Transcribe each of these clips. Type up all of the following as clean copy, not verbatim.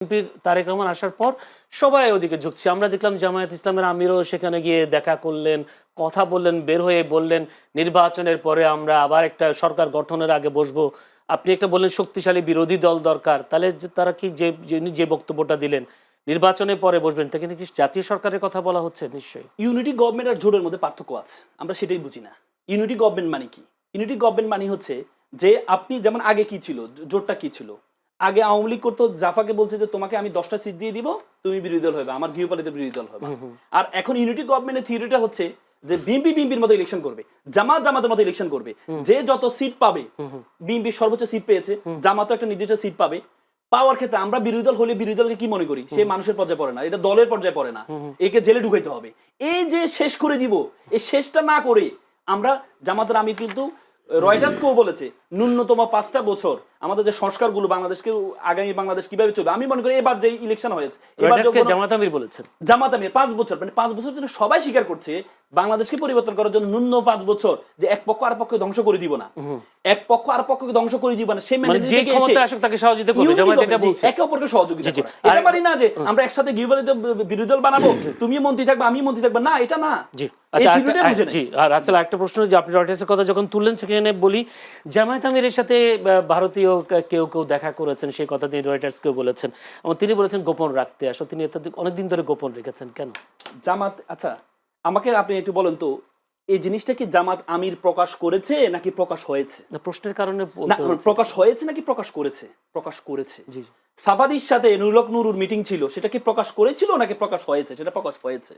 বিএনপির তারেক রহমান আসার পর সবাই ওদিকে ঝুঁকছে। আমরা দেখলাম জামায়াত ইসলামের আমিরও সেখানে গিয়ে দেখা করলেন, কথা বললেন, বের হয়ে বললেন নির্বাচনের পরে আমরা আবার একটা সরকার গঠনের আগে বসবো। আপনি একটা বললেন শক্তিশালী বিরোধী দল দরকার, তাহলে তারা কি যে বক্তব্যটা দিলেন নির্বাচনের পরে বসবেন, তাকে কি জাতীয় সরকারের কথা বলা হচ্ছে? নিশ্চয়ই। ইউনিটি গভর্নমেন্ট আর জোটের মধ্যে পার্থক্য আছে, আমরা সেটাই বুঝি না। ইউনিটি গভর্নমেন্ট মানে কি? ইউনিটি গভর্নমেন্ট মানে হচ্ছে যে আপনি যেমন আগে কি ছিল, জোটটা কি ছিল, আগে আওয়ামী লীগ করতো, জাফাকে বলছে যে তোমাকে আমি 10টা সিট দিয়ে দিব, তুমি বিরোধী দল হবে, আমার গৃহপালিত বিরোধী দল হবে। আর এখন ইউনিটি গভর্নমেন্টের থিওরিটা হচ্ছে যে বিএনপির মতো ইলেকশন করবে, জামাতের মতো ইলেকশন করবে, যে যত সিট পাবে, বিএনপি সর্বোচ্চ সিট পেয়েছে, জামাতও একটা নির্দিষ্ট সিট পাবে। পাওয়ার ক্ষেত্রে আমরা বিরোধী দল হলে বিরোধী দলকে কি মনে করি, সে মানুষের পর্যায়ে পড়ে না, এটা দলের পর্যায়ে পড়ে না, একে জেলে ঢুকাইতে হবে। এই যে শেষ করে দিব, এই শেষটা না করে আমরা জামাতের, আমি কিন্তু রয়টার্সকেও বলেছে ন্যূনতম 5টা বছর আমাদের যে সংস্কারগুলো বাংলাদেশকে আগামী বাংলাদেশ কিভাবে চলবে, আমি মনে করি এবার যে ইলেকশন হয়েছে, এবার জামাত আমির বলেছেন, জামাত আমির 5 বছর, মানে 5 বছর জন্য সবাই স্বীকার করছে বাংলাদেশকে পরিবর্তন করার জন্য ন্যূনতম 5 বছর, যে এক পক্ষ আর পক্ষকে ধ্বংস করে দিব না, এক পক্ষ আর পক্ষকে ধ্বংস করে দিব না, সেই যে ক্ষমতা আসুক তাকে সহযোগিতা করবে, জামাত এটা বলছে, একে অপরকে সহযোগিতা করবে। এটা পারি না যে আমরা একসাথে গৃহপালিত বিরোধী দল বানাবো, তুমি মন্ত্রী থাকবে আমি মন্ত্রী থাকবে, না, এটা না। জি আচ্ছা, জি। আর আসলে একটা প্রশ্ন, যে আপনি রয়টার্সের কথা যখন তুললেন, সেখানে বলি জামায়াত আমিরের সাথে ভারতীয় কেউ কেউ দেখা করেছেন, সেই কথা তিনি রয়টার্সকেও বলেছেন, এবং তিনি বলেছেন গোপন রাখতে। আসলে তিনি অনেকদিন ধরে গোপন রেখেছেন কেন জামাত? আচ্ছা, আমাকে আপনি একটু বলেন তো, এই জিনিসটা কি জামাত আমির প্রকাশ করেছে নাকি প্রকাশ হয়েছে? প্রশ্নের কারণে প্রকাশ হয়েছে নাকি প্রকাশ করেছে? প্রকাশ করেছে। জি। সাফাদির সাথে নুরুল নুরুর মিটিং ছিল, সেটা কি প্রকাশ করেছিল নাকি প্রকাশ হয়েছে? সেটা প্রকাশ হয়েছে।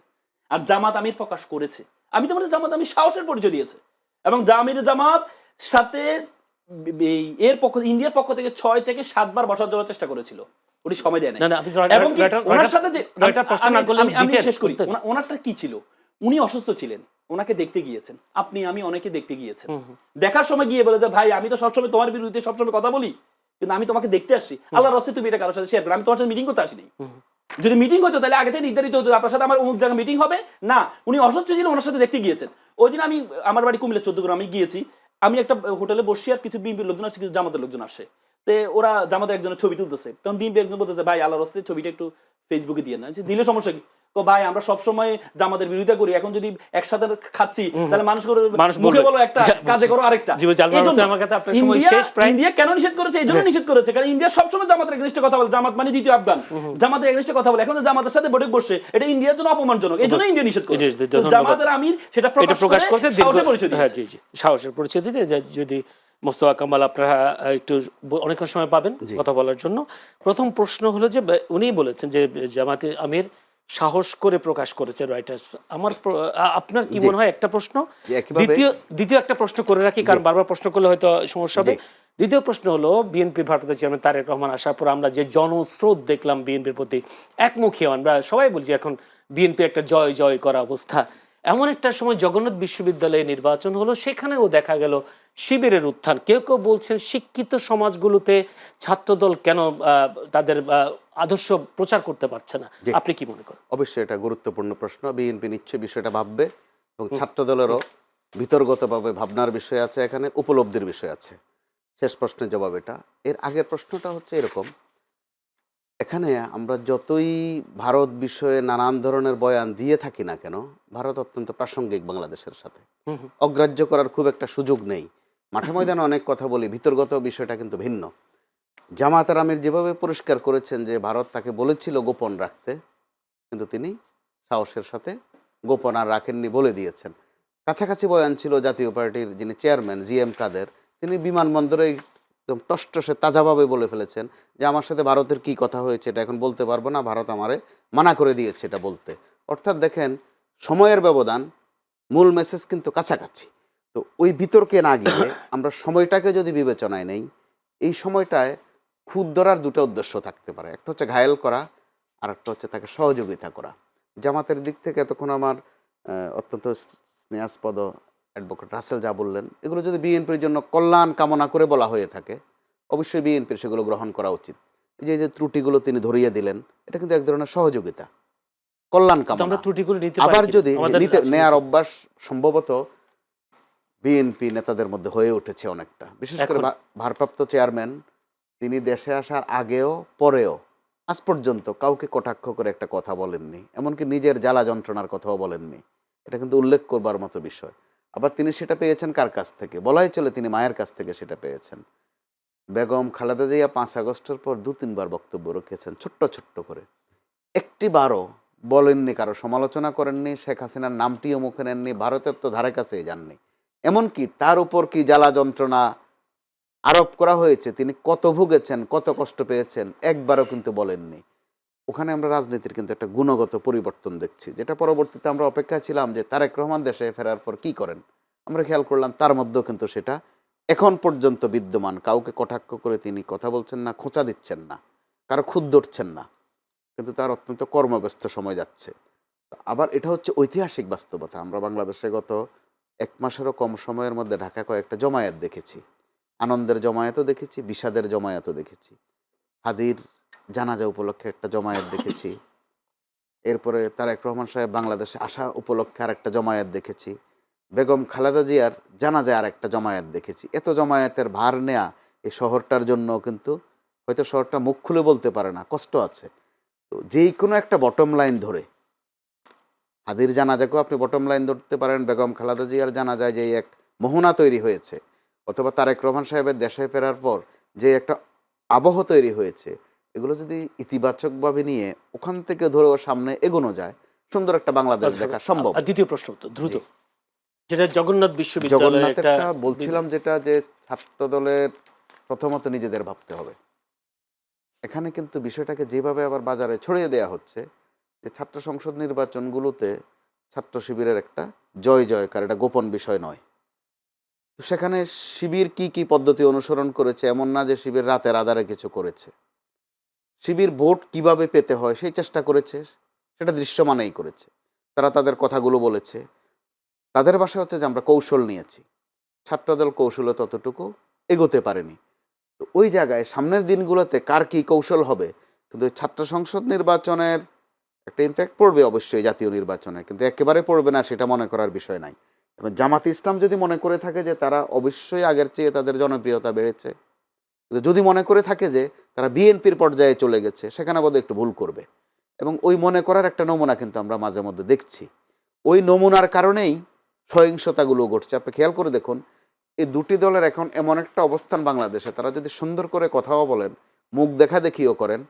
আর জামাত আমির প্রকাশ করেছে। আমি তো বলছি জামাত আমির সাহসের পরিচয় দিয়েছে, এবং জামাত সাথে এর পক্ষ, ইন্ডিয়ার পক্ষ থেকে 6 থেকে 7 বার বসার জন্য চেষ্টা করেছিল, উনি সময় দেয় না। এবং ওনার সাথে যে আমি শেষ করি, ওনারটা কি ছিল, উনি অসুস্থ ছিলেন, ওনাকে দেখতে গিয়েছেন, আপনি আমি অনেকে দেখতে গিয়েছেন, দেখার সময় গিয়ে বলে যে ভাই আমি তো সবসময় তোমার বিরুদ্ধে সবসময় কথা বলি, কিন্তু আমি তোমাকে দেখতে আসছি, আল্লাহর রাস্তায় তুমি এটা কারোর সাথে শেয়ার করো, আমি তোমার সাথে মিটিং করতে আসিনি। যদি মিটিং হতো তাহলে আগে থেকে নির্ধারিত হতো আপনার সাথে আমার অমুক জায়গায় মিটিং হবে না, উনি অসুস্থ ছিলেন, ওনার সাথে দেখতে গিয়েছেন। ওই দিন আমি, আমার বাড়ি কুমিল্লা 14 গ্রাম, আমি গিয়েছি, আমি একটা হোটেলে বসি, আর কিছু বিএনপির লোকজন আসছে, কিছু জামাতের লোকজন আসে, তো ওরা জামাতের একজনের ছবি তুলতেছে, তখন বিএনপি একজন বলতেছে ভাই আল্লাহর রাস্তায় ছবিটা একটু ফেসবুকে দিয়ে না, দিলে সমস্যা কি? ভাই আমরা সবসময় জামাতের বিরোধিতা করি, এখন যদি একসাথে খাচ্ছি তাহলে মানুষ মুখে বলো একটা, কাজে করো আরেকটা। ইন্ডিয়া কেন নিষেধ করেছে? এই জন্য নিষেধ করেছে কারণ ইন্ডিয়া সবসময় জামাতের এগেইনস্টে কথা বলে, জামাত মানে দ্বিতীয় আফগান, জামাতের এগেইনস্টে কথা বলে, এখন জামাতের সাথে বৈঠক বসছে, এটা ইন্ডিয়ার জন্য অপমানজনক, এই জন্য ইন্ডিয়া নিষেধ করেছে। জামাতের আমির সেটা প্রকাশ করছে, সাহসের পরিচয় দিয়েছে। জি জি, সাহসের পরিচয় দিতে। যদি মোস্তফা কামাল আপনারা একটু অনেক সময় পাবেন কথা বলার জন্য। প্রথম প্রশ্ন হলো যে উনি বলেছেন যে জামাতে আমির সাহস করে প্রকাশ করেছে রয়টার্স। আপনার কি মনে হয়? একটা প্রশ্ন। দ্বিতীয় একটা প্রশ্ন করে রাখি, কারণ বারবার প্রশ্ন করলে হয়তো সমস্যা হবে। দ্বিতীয় প্রশ্ন হলো, বিএনপির ভারপ্রাপ্ত চেয়ারম্যান তারেক রহমান আসার পর আমরা যে জনস্রোত দেখলাম বিএনপির প্রতি, একমুখী, আমরা সবাই বলছি এখন বিএনপি একটা জয় জয় করা অবস্থা। এমন একটা সময় জগন্নাথ বিশ্ববিদ্যালয়ে নির্বাচন হলো, সেখানেও দেখা গেল শিবিরের উত্থান। কেউ কেউ বলছেন শিক্ষিত সমাজগুলোতে ছাত্রদল কেন তাদের আদর্শ প্রচার করতে পারছে না, আপনি কি মনে করেন? অবশ্যই এটা গুরুত্বপূর্ণ প্রশ্ন, বিএনপি নিশ্চয়ই বিষয়টা ভাববে, এবং ছাত্রদলেরও বিতর্কতভাবে ভাবনার বিষয় আছে, এখানে উপলব্ধির বিষয় আছে। শেষ প্রশ্নের জবাব এটা। এর আগের প্রশ্নটা হচ্ছে এরকম, এখানে আমরা যতই ভারত বিষয়ে নানান ধরনের বয়ান দিয়ে থাকি না কেন, ভারত অত্যন্ত প্রাসঙ্গিক বাংলাদেশের সাথে, অগ্রাহ্য করার খুব একটা সুযোগ নেই। মাঠে ময়দানে অনেক কথা বলি, ভিতরগত বিষয়টা কিন্তু ভিন্ন। জামাতের আমির যেভাবে পরিষ্কার করেছেন যে ভারত তাকে বলেছিল গোপন রাখতে, কিন্তু তিনি সাহসের সাথে গোপন আর রাখেননি, বলে দিয়েছেন। কাছাকাছি বয়ান ছিল জাতীয় পার্টির যিনি চেয়ারম্যান জিএম কাদের, তিনি বিমানবন্দরে একদম টসটসে তাজাভাবে বলে ফেলেছেন যে আমার সাথে ভারতের কি কথা হয়েছে এটা এখন বলতে পারবো না, ভারত আমারে মানা করে দিয়েছে এটা বলতে। অর্থাৎ দেখেন সময়ের ব্যবধান, মূল মেসেজ কিন্তু কাছাকাছি। তো ওই বিতর্কে না গিয়ে আমরা সময়টাকে যদি বিবেচনায় নেই, এই সময়টায় খুদ ধরার দুটো উদ্দেশ্য থাকতে পারে, একটা হচ্ছে ঘায়েল করা, আর একটা হচ্ছে তাকে সহযোগিতা করা। জামাতের দিক থেকে এতক্ষণ আমার অত্যন্ত স্নেহাস্পদ অ্যাডভোকেট রাসেল যা বললেন, এগুলো যদি বিএনপির জন্য কল্যাণ কামনা করে বলা হয়ে থাকে, অবশ্যই বিএনপির সেগুলো গ্রহণ করা উচিত। এই যে ত্রুটিগুলো তিনি ধরিয়ে দিলেন, এটা কিন্তু এক ধরনের সহযোগিতা, কল্যাণ কামনা। আবার যদি নেয়ার অভ্যাস সম্ভবত বিএনপি নেতাদের মধ্যে হয়ে উঠেছে অনেকটা, বিশেষ করে ভারপ্রাপ্ত চেয়ারম্যান, তিনি দেশে আসার আগেও পরেও আজ পর্যন্ত কাউকে কটাক্ষ করে একটা কথা বলেননি, এমনকি নিজের জ্বালা যন্ত্রণার কথাও বলেননি। এটা কিন্তু উল্লেখ করবার মতো বিষয়। আবার তিনি সেটা পেয়েছেন কার কাছ থেকে? বলাই চলে তিনি মায়ের কাছ থেকে সেটা পেয়েছেন। বেগম খালেদা জিয়া 5 আগস্টের পর 2-3 বার বক্তব্য রেখেছেন ছোট্ট ছোট্ট করে, একটি বারও বলেননি, কারো সমালোচনা করেননি, শেখ হাসিনার নামটিও মুখে নেননি, ভারতের তো ধারে কাছেই যাননি। এমনকি তার উপর কি জ্বালা যন্ত্রণা আরোপ করা হয়েছে, তিনি কত ভুগেছেন, কত কষ্ট পেয়েছেন, একবারও কিন্তু বলেননি। ওখানে আমরা রাজনীতির কিন্তু একটা গুণগত পরিবর্তন দেখছি, যেটা পরবর্তীতে আমরা অপেক্ষায় ছিলাম যে তারেক রহমান দেশে ফেরার পর কি করেন। আমরা খেয়াল করলাম তার মধ্যেও কিন্তু সেটা এখন পর্যন্ত বিদ্যমান। কাউকে কটাক্ষ করে তিনি কথা বলছেন না, খোঁচা দিচ্ছেন না, কারো খুদ ধরছেন না, কিন্তু তার অত্যন্ত কর্মব্যস্ত সময় যাচ্ছে। আবার এটা হচ্ছে ঐতিহাসিক বাস্তবতা। আমরা বাংলাদেশে গত 1 মাসেরও কম সময়ের মধ্যে ঢাকা কয়েকটা জমায়েত দেখেছি, আনন্দের জমায়েতও দেখেছি, বিষাদের জমায়েতও দেখেছি। হাদির জানাজা উপলক্ষে একটা জমায়েত দেখেছি, এরপরে তারেক রহমান সাহেব বাংলাদেশে আসা উপলক্ষে আর একটা জমায়েত দেখেছি, বেগম খালেদা জিয়ার জানাজায় আর একটা জমায়েত দেখেছি। এত জমায়েতের ভার নেয়া এই শহরটার জন্য কিন্তু হয়তো শহরটা মুখ খুলে বলতে পারে না, কষ্ট আছে। তো যেই কোনো একটা বটম লাইন ধরে, হাদির জানাজাকেও আপনি বটম লাইন ধরতে পারেন, বেগম খালেদা জিয়ার জানাজায় যে এক মোহনা তৈরি হয়েছে, অথবা তারেক রহমান সাহেবের দেশে ফেরার পর যে একটা আবহ তৈরি হয়েছে, এগুলো যদি ইতিবাচকভাবে নিয়ে ওখান থেকে ধরেও সামনে এগোনো যায়, সুন্দর একটা বাংলাদেশ দেখা সম্ভব। আর দ্বিতীয় প্রশ্ন তো দ্রুত, যেটা জগন্নাথ বিশ্ববিদ্যালয়ের একটা জগন্নাথেরটা বলছিলাম, যেটা যে ছাত্র দলের প্রথমত নিজেদের ভাবতে হবে। এখানে কিন্তু বিষয়টাকে যেভাবে আবার বাজারে ছড়িয়ে দেয়া হচ্ছে, যে ছাত্র সংসদ নির্বাচনগুলোতে ছাত্র শিবিরের একটা জয় জয়কার, এটা গোপন বিষয় নয়। তো সেখানে শিবির কি কি পদ্ধতি অনুসরণ করেছে, এমন না যে শিবির রাতের আধারে কিছু করেছে। শিবির ভোট কিভাবে পেতে হয় সেই চেষ্টা করেছে, সেটা দৃশ্যমানেই করেছে। তারা তাদের কথাগুলো বলেছে, তাদের ভাষা হচ্ছে যে আমরা কৌশল নিয়েছি। ছাত্রদল কৌশলে ততটুকু এগোতে পারেনি। তো ওই জায়গায় সামনের দিনগুলোতে কার কী কৌশল হবে, কিন্তু ছাত্র সংসদ নির্বাচনের একটা ইম্প্যাক্ট পড়বে অবশ্যই জাতীয় নির্বাচনে, কিন্তু একেবারে পড়বে না সেটা মনে করার বিষয় নাই। এবং জামাত ইসলাম যদি মনে করে থাকে যে তারা অবশ্যই আগের চেয়ে তাদের জনপ্রিয়তা বেড়েছে, কিন্তু যদি মনে করে থাকে যে তারা বিএনপির পর্যায়ে চলে গেছে, সেখানে বোধহয় একটু ভুল করবে। এবং ওই মনে করার একটা নমুনা কিন্তু আমরা মাঝে মধ্যে দেখছি। ওই নমুনার কারণেই সহিংসতাগুলো ঘটছে। আপনি খেয়াল করে দেখুন, এই দুটি দলের এখন এমন একটা অবস্থান বাংলাদেশে, তারা যদি সুন্দর করে কথাও বলেন, মুখ দেখা দেখিও করেন,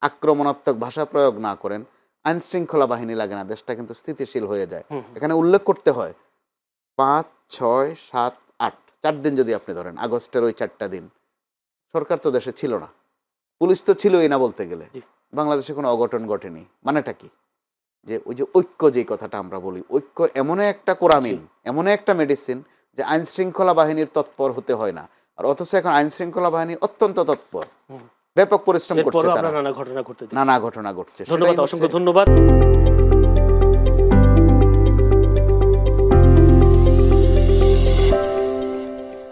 আক্রমণাত্মক ভাষা প্রয়োগ না করেন, আইন শৃঙ্খলা বাহিনী লাগে না, দেশটা কিন্তু স্থিতিশীল হয়ে যায়। এখানে উল্লেখ করতে হয় 5, 6, 7, 8 4 দিন যদি আপনি ধরেন, আগস্টের ওই 4টা দিন সরকার তো দেশে ছিল না, পুলিশ তো ছিলই না বলতে গেলে, বাংলাদেশে কোনো অঘটন ঘটেনি। মানেটা কি? যে ওই যে ঐক্য, যেই কথাটা আমরা বলি, ঐক্য এমন একটা কোরামিন, এমন একটা মেডিসিন যে আইন শৃঙ্খলা বাহিনীর তৎপর হতে হয় না। আর অথচ এখন আইন শৃঙ্খলা বাহিনী অত্যন্ত তৎপর, ব্যাপক পরিশ্রম করছে, তারা নানা ঘটনা ঘটতে নানা ঘটনা ঘটছে। ধন্যবাদ, সেটাই অসংখ্য হচ্ছে ধন্যবাদ।